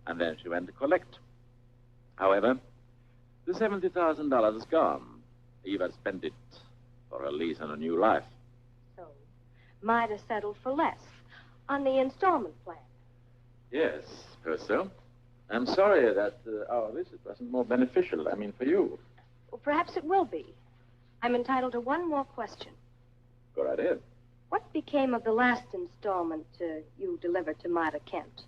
And then she went to collect. However, the $70,000 is gone. Eve had spent it for a lease on a new life. So, Maida settled for less on the installment plan. Yes, suppose so. I'm sorry that our visit wasn't more beneficial. I mean, for you. Well, perhaps it will be. I'm entitled to one more question. Go right ahead. What became of the last installment you delivered to Myra Kent?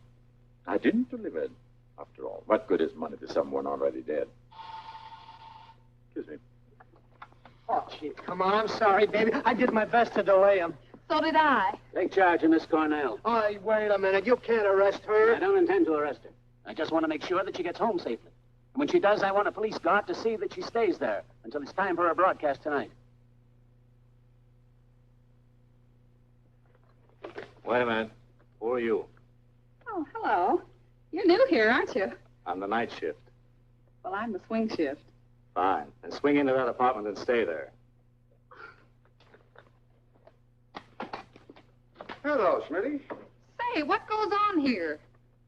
I didn't deliver it. After all, what good is money to someone already dead? Excuse me. Oh, gee, come on. I'm sorry, baby. I did my best to delay him. So did I. Take charge of Miss Cornell. Oh, wait a minute. You can't arrest her. I don't intend to arrest her. I just want to make sure that she gets home safely. And when she does, I want a police guard to see that she stays there until it's time for her broadcast tonight. Wait a minute. Who are you? Oh, hello. You're new here, aren't you? I'm the night shift. Well, I'm the swing shift. Fine. Then swing into that apartment and stay there. Hello, Smitty. Say, what goes on here?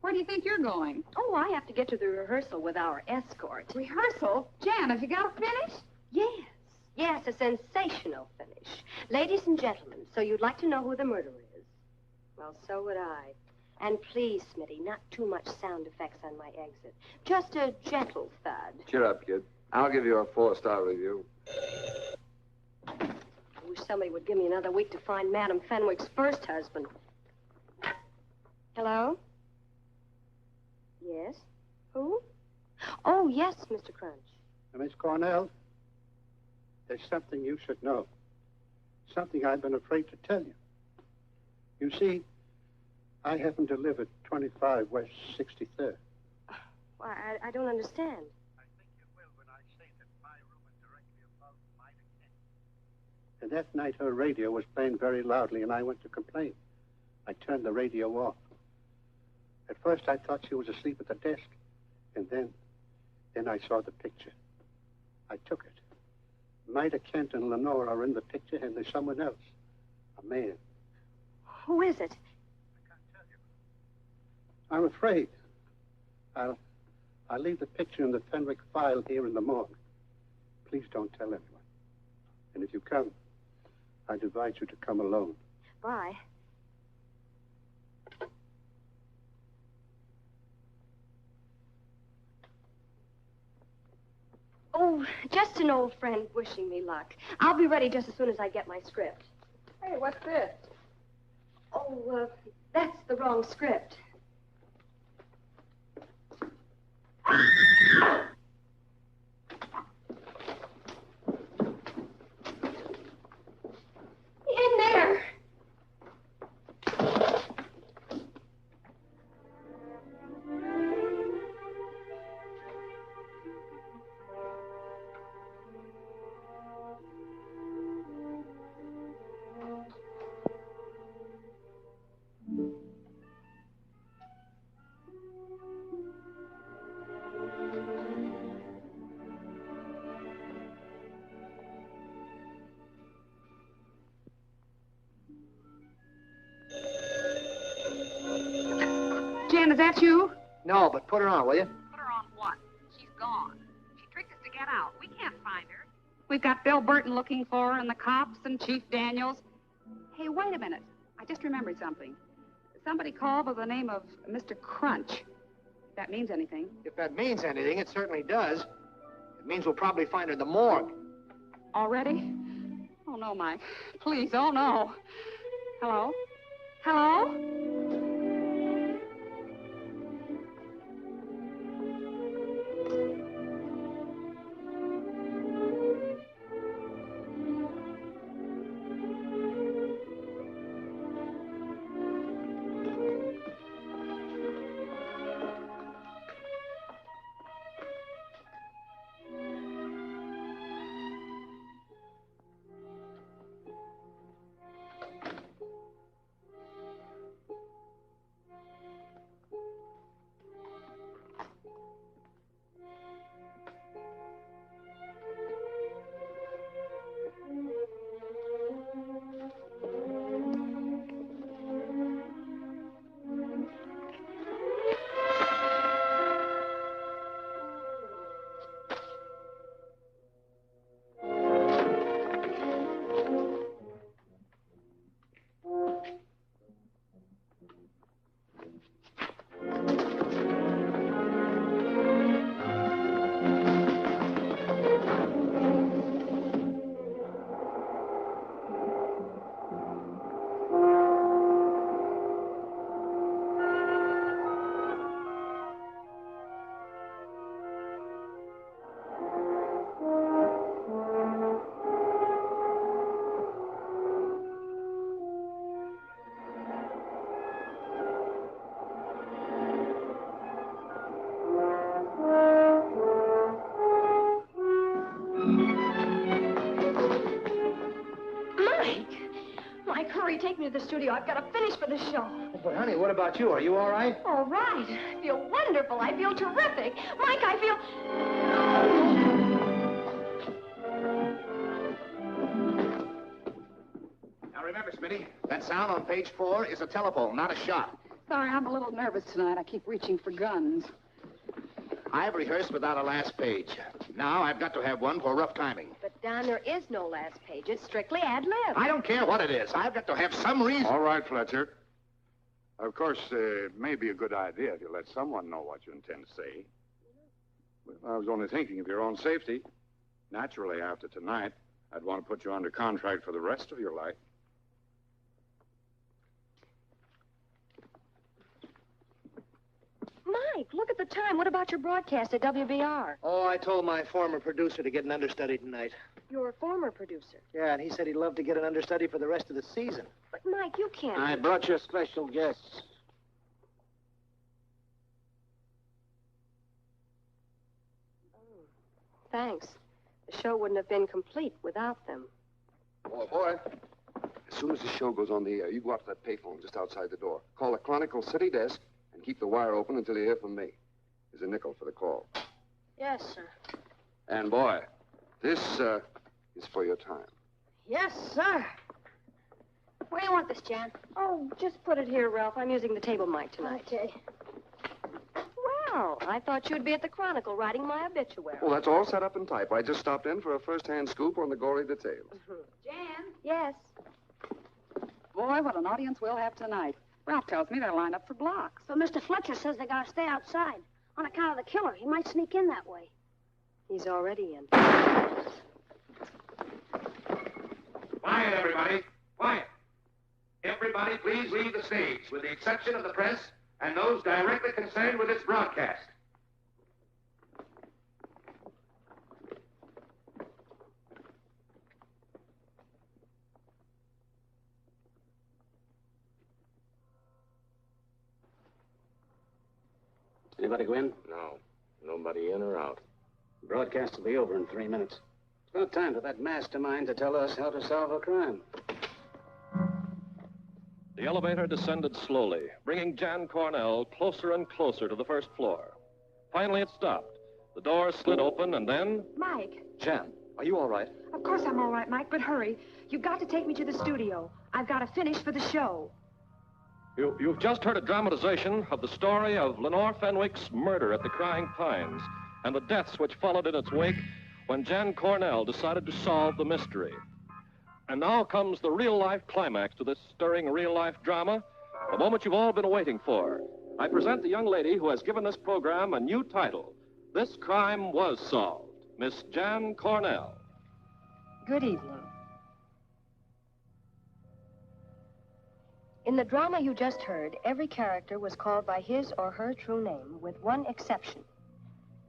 Where do you think you're going? Oh, I have to get to the rehearsal with our escort. Rehearsal? Jan, have you got to finish? Yes. Yes, a sensational finish. Ladies and gentlemen, so you'd like to know who the murderer is? Well, so would I. And please, Smitty, not too much sound effects on my exit. Just a gentle thud. Cheer up, kid. I'll give you a 4-star review. I wish somebody would give me another week to find Madam Fenwick's first husband. Hello? Yes? Who? Oh, yes, Mr. Crunch. Miss Cornell, there's something you should know. Something I've been afraid to tell you. You see, I haven't delivered 25 West 63rd. Well, I don't understand. I think you will when I say that my room is directly above Myra Kent. And that night her radio was playing very loudly and I went to complain. I turned the radio off. At first I thought she was asleep at the desk. And then I saw the picture. I took it. Myra Kent and Lenore are in the picture and there's someone else. A man. Who is it? I'm afraid. I'll leave the picture in the Fenwick file here in the morgue. Please don't tell anyone. And if you come, I'd advise you to come alone. Bye. Oh, just an old friend wishing me luck. I'll be ready just as soon as I get my script. Hey, what's this? Oh, that's the wrong script. In there. Jan, is that you? No, but put her on, will you? Put her on what? She's gone. She tricked us to get out. We can't find her. We've got Bill Burton looking for her, and the cops, and Chief Daniels. Hey, wait a minute. I just remembered something. Somebody called by the name of Mr. Crunch. If that means anything. If that means anything, it certainly does. It means we'll probably find her in the morgue. Already? Oh, no, Mike. Please, oh, no. Hello? Hello? to the studio. I've got to finish for the show. But, honey, what about you? Are you all right? All right. I feel wonderful. I feel terrific. Mike, I feel... Now, remember, Smitty, that sound on page 4 is a telephone, not a shot. Sorry, I'm a little nervous tonight. I keep reaching for guns. I've rehearsed without a last page. Now I've got to have one for rough timing. But, Don, there is no last page. It's strictly ad-lib. I don't care what it is. I've got to have some reason. All right, Fletcher. Of course, it may be a good idea if you let someone know what you intend to say. Well, I was only thinking of your own safety. Naturally, after tonight, I'd want to put you under contract for the rest of your life. Mike, look at the time. What about your broadcast at WBR? Oh, I told my former producer to get an understudy tonight. Your former producer. Yeah, and he said he'd love to get an understudy for the rest of the season. But, Mike, you can't... I brought you special guests. Thanks. The show wouldn't have been complete without them. Boy. As soon as the show goes on the air, you go out to that payphone just outside the door. Call the Chronicle City Desk and keep the wire open until you hear from me. There's a nickel for the call. Yes, sir. And, boy, this is for your time. Yes, sir. Where do you want this, Jan? Oh, just put it here, Ralph. I'm using the table mic tonight. Okay. Well, I thought you'd be at the Chronicle writing my obituary. Well, that's all set up in type. I just stopped in for a first-hand scoop on the gory details. Jan? Yes. Boy, what an audience we'll have tonight. Ralph tells me they're lined up for blocks. But Mr. Fletcher says they gotta stay outside. On account of the killer. He might sneak in that way. He's already in. Quiet, everybody. Quiet. Everybody, please leave the stage, with the exception of the press and those directly concerned with its broadcast. Anybody go in? No. Nobody in or out. The broadcast will be over in 3 minutes. It's about time for that mastermind to tell us how to solve a crime. The elevator descended slowly, bringing Jan Cornell closer and closer to the first floor. Finally, it stopped. The door slid open, and then... Mike. Jan, are you all right? Of course I'm all right, Mike, but hurry. You've got to take me to the studio. I've got to finish for the show. You've just heard a dramatization of the story of Lenore Fenwick's murder at the Crying Pines and the deaths which followed in its wake when Jan Cornell decided to solve the mystery. And now comes the real-life climax to this stirring real-life drama, the moment you've all been waiting for. I present the young lady who has given this program a new title. This crime was solved. Miss Jan Cornell. Good evening. In the drama you just heard, every character was called by his or her true name, with one exception.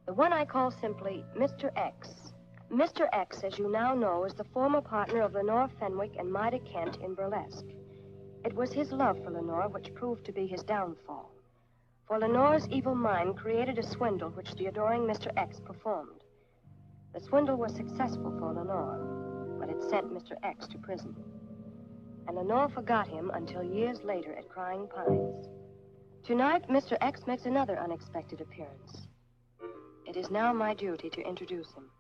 The one I call simply Mr. X. Mr. X, as you now know, is the former partner of Lenore Fenwick and Mida Kent in burlesque. It was his love for Lenore which proved to be his downfall. For Lenore's evil mind created a swindle which the adoring Mr. X performed. The swindle was successful for Lenore, but it sent Mr. X to prison. And Lenore forgot him until years later at Crying Pines. Tonight, Mr. X makes another unexpected appearance. It is now my duty to introduce him.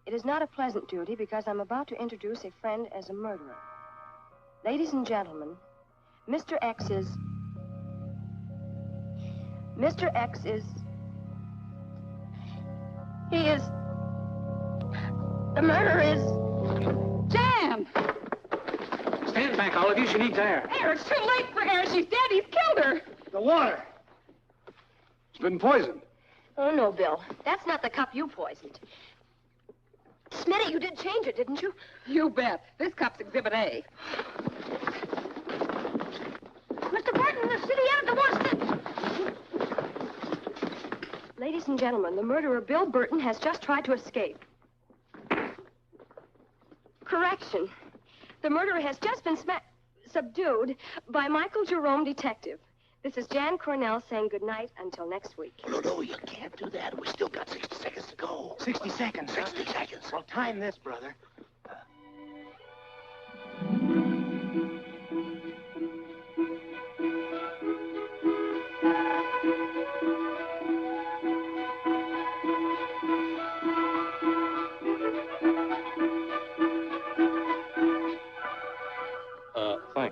It is not a pleasant duty because I'm about to introduce a friend as a murderer. Ladies and gentlemen, Mr. X is... He is... The murderer is... Jan! Stand back, all of you. She needs air. Air, it's too late for air. She's dead. He's killed her. The water. It's been poisoned. Oh, no, Bill. That's not the cup you poisoned. Smitty, you did change it, didn't you? You bet. This cup's Exhibit A. Mr. Burton, the city editor wants to... Ladies and gentlemen, the murderer, Bill Burton, has just tried to escape. Correction. The murderer has just been subdued by Michael Jerome, detective. This is Jan Cornell saying goodnight until next week. No, you can't do that. We still got 60 seconds to go. 60 seconds. 60 seconds. Well, time this, brother.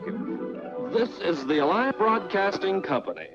Thank you. This is the Alliance Broadcasting Company.